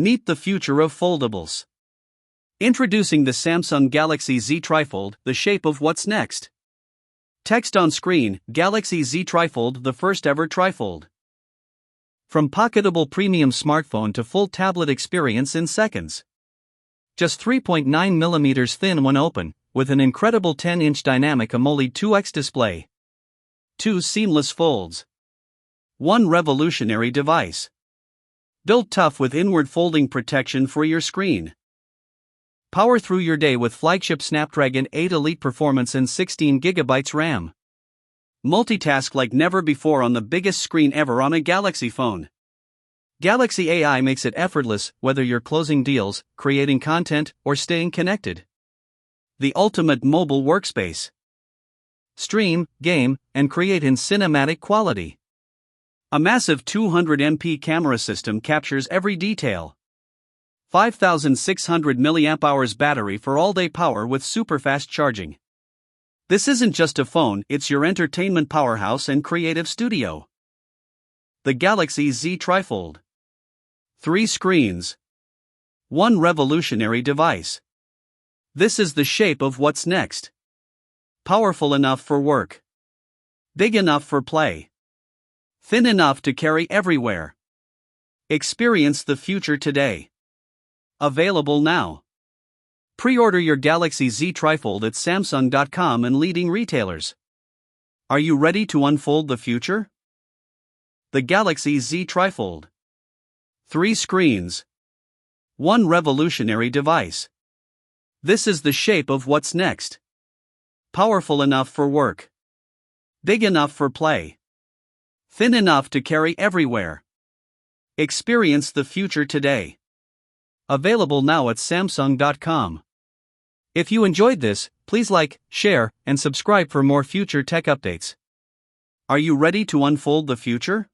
Meet the future of foldables. Introducing the Samsung Galaxy Z TriFold, the shape of what's next. Text on screen, Galaxy Z TriFold, the first ever trifold. From pocketable premium smartphone to full tablet experience in seconds. Just 3.9mm thin when open, with an incredible 10-inch dynamic AMOLED 2X display. 2 seamless folds. 1 revolutionary device. Built tough with inward folding protection for your screen. Power through your day with Flagship Snapdragon 8 Elite performance and 16GB RAM. Multitask like never before on the biggest screen ever on a Galaxy phone. Galaxy AI makes it effortless whether you're closing deals, creating content, or staying connected. The ultimate mobile workspace. Stream, game, and create in cinematic quality. A massive 200MP camera system captures every detail. 5,600 mAh battery for all-day power with super-fast charging. This isn't just a phone, it's your entertainment powerhouse and creative studio. The Galaxy Z TriFold. 3 screens. 1 revolutionary device. This is the shape of what's next. Powerful enough for work. Big enough for play. Thin enough to carry everywhere. Experience the future today. Available now. Pre-order your Galaxy Z TriFold at Samsung.com and leading retailers. Are you ready to unfold the future? The Galaxy Z TriFold. 3 screens. 1 revolutionary device. This is the shape of what's next. Powerful enough for work. Big enough for play. Thin enough to carry everywhere. Experience the future today. Available now at Samsung.com. If you enjoyed this, please like, share, and subscribe for more future tech updates. Are you ready to unfold the future?